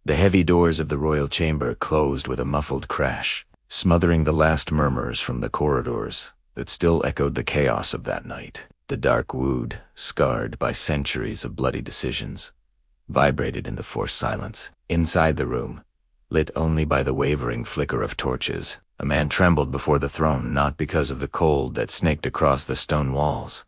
The heavy doors of the royal chamber closed with a muffled crash, smothering the last murmurs from the corridors that still echoed the chaos of that night. The dark wood, scarred by centuries of bloody decisions, vibrated in the forced silence. Inside the room, lit only by the wavering flicker of torches, a man trembled before the throne, not because of the cold that snaked across the stone walls,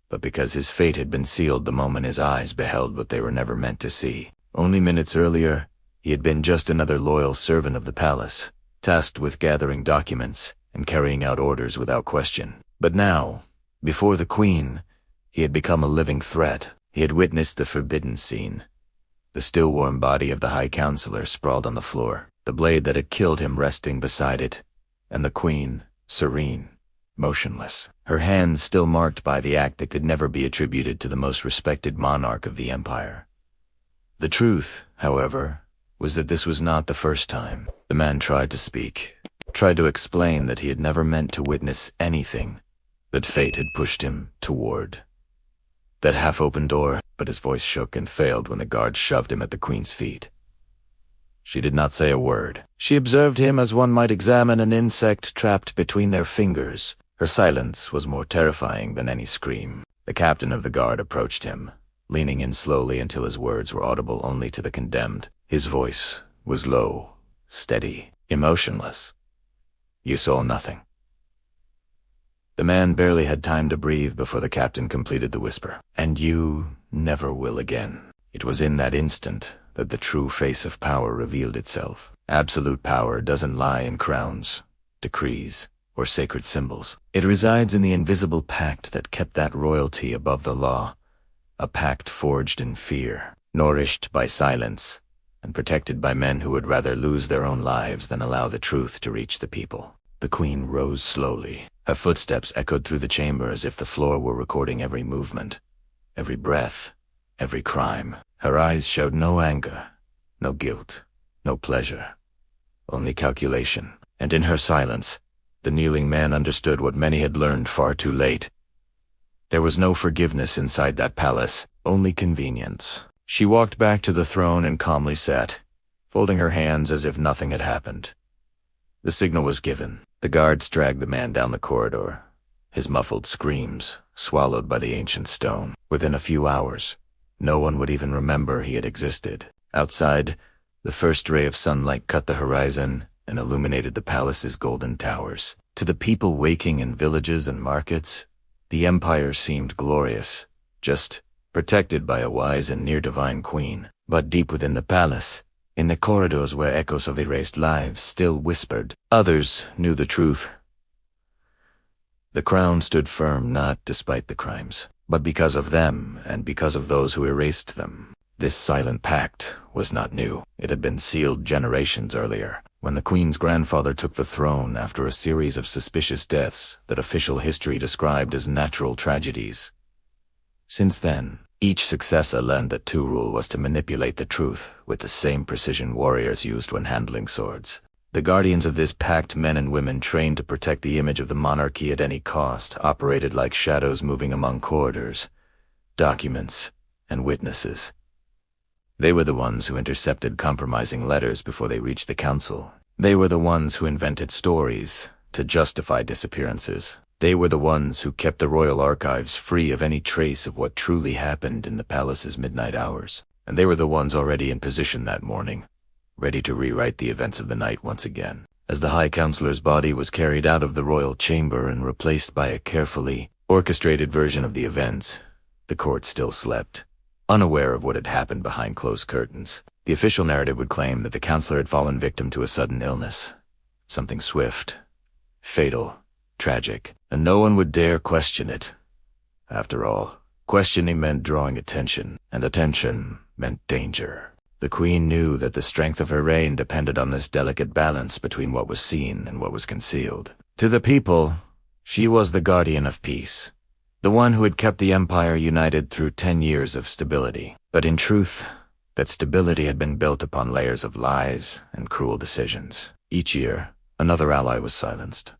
but because his fate had been sealed the moment his eyes beheld what they were never meant to see. Only minutes earlier, he had been just another loyal servant of the palace, tasked with gathering documents and carrying out orders without question. But now, before the queen, he had become a living threat. He had witnessed the forbidden scene. The still warm body of the High Counselor sprawled on the floor, the blade that had killed him resting beside it, and the queen, serene, motionless, her hands still marked by the act that could never be attributed to the most respected monarch of the empire. The truth, however, was that this was not the first time. The man tried to speak, tried to explain that he had never meant to witness anything that fate had pushed him toward. That half-open door, but his voice shook and failed when the guard shoved him at the queen's feet. She did not say a word. She observed him as one might examine an insect trapped between their fingers. Her silence was more terrifying than any scream. The captain of the guard approached him, leaning in slowly until his words were audible only to the condemned. His voice was low, steady, emotionless. "You saw nothing." The man barely had time to breathe before the captain completed the whisper. "And you never will again." It was in that instant that the true face of power revealed itself. Absolute power doesn't lie in crowns, decrees, or sacred symbols. It resides in the invisible pact that kept that royalty above the law, a pact forged in fear, nourished by silence, and protected by men who would rather lose their own lives than allow the truth to reach the people. The queen rose slowly. Her footsteps echoed through the chamber as if the floor were recording every movement, every breath, every crime. Her eyes showed no anger, no guilt, no pleasure, only calculation. And in her silence, the kneeling man understood what many had learned far too late. There was no forgiveness inside that palace, only convenience. She walked back to the throne and calmly sat, folding her hands as if nothing had happened. The signal was given. The guards dragged the man down the corridor, his muffled screams swallowed by the ancient stone. Within a few hours, no one would even remember he had existed. Outside, the first ray of sunlight cut the horizon and illuminated the palace's golden towers. To the people waking in villages and markets, the empire seemed glorious, just protected by a wise and near-divine queen. But deep within the palace, in the corridors where echoes of erased lives still whispered, others knew the truth. The crown stood firm not despite the crimes, but because of them and because of those who erased them. This silent pact was not new. It had been sealed generations earlier, when the queen's grandfather took the throne after a series of suspicious deaths that official history described as natural tragedies. Since then, each successor learned that to rule was to manipulate the truth with the same precision warriors used when handling swords. The guardians of this pact, men and women trained to protect the image of the monarchy at any cost, operated like shadows moving among corridors, documents, and witnesses. They were the ones who intercepted compromising letters before they reached the council. They were the ones who invented stories to justify disappearances. They were the ones who kept the royal archives free of any trace of what truly happened in the palace's midnight hours. And they were the ones already in position that morning, ready to rewrite the events of the night once again. As the High Counselor's body was carried out of the royal chamber and replaced by a carefully orchestrated version of the events, the court still slept, unaware of what had happened behind closed curtains. The official narrative would claim that the counselor had fallen victim to a sudden illness, something swift, fatal, tragic, and no one would dare question it. After all, questioning meant drawing attention, and attention meant danger. The queen knew that the strength of her reign depended on this delicate balance between what was seen and what was concealed. To the people, she was the guardian of peace, the one who had kept the empire united through 10 years of stability. But in truth, that stability had been built upon layers of lies and cruel decisions. Each year, another ally was silenced.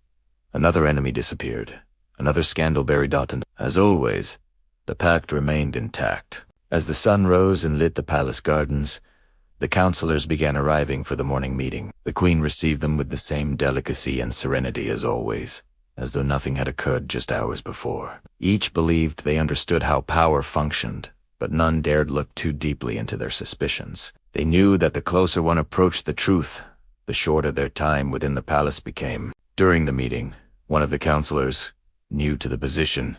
Another enemy disappeared, another scandal buried out, and, as always, the pact remained intact. As the sun rose and lit the palace gardens, The counselors began arriving for the morning meeting. The queen received them with the same delicacy and serenity as always, as though nothing had occurred just hours before. Each believed they understood how power functioned, but none dared look too deeply into their suspicions. They knew that the closer one approached the truth, the shorter their time within the palace became. During the meeting, one of the counselors, new to the position,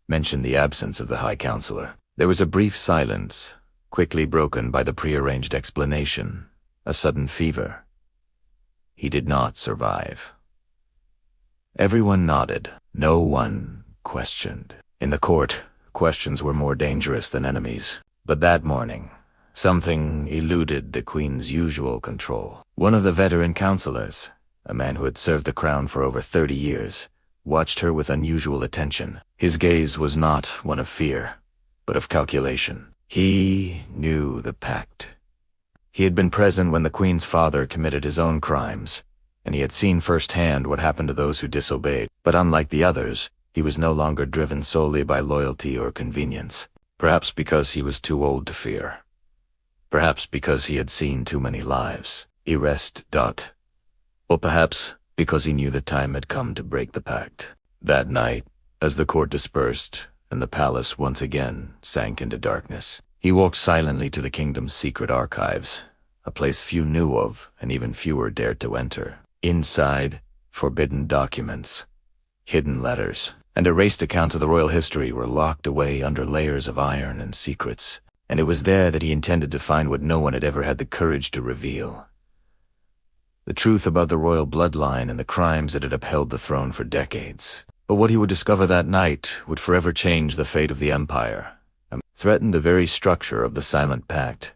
mentioned the absence of the High Counselor. There was a brief silence, quickly broken by the prearranged explanation: a sudden fever. He did not survive. Everyone nodded. No one questioned. In the court, questions were more dangerous than enemies. But that morning, something eluded the queen's usual control. One of the veteran counselors, a man who had served the crown for over 30 years, watched her with unusual attention. His gaze was not one of fear, but of calculation. He knew the Pact. He had been present when the Queen's father committed his own crimes, and he had seen firsthand what happened to those who disobeyed. But unlike the others, he was no longer driven solely by loyalty or convenience. Perhaps because he was too old to fear. Perhaps because he had seen too many lives. Or perhaps because he knew the time had come to break the Pact. That night, as the court dispersed, and the palace once again sank into darkness, he walked silently to the kingdom's secret archives, a place few knew of and even fewer dared to enter. Inside, forbidden documents, hidden letters, and erased accounts of the royal history were locked away under layers of iron and secrets, and it was there that he intended to find what no one had ever had the courage to reveal: the truth about the royal bloodline and the crimes that had upheld the throne for decades. But what he would discover that night would forever change the fate of the empire, and threaten the very structure of the Silent Pact.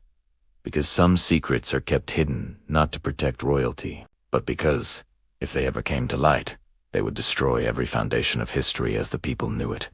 Because some secrets are kept hidden not to protect royalty, but because, if they ever came to light, they would destroy every foundation of history as the people knew it.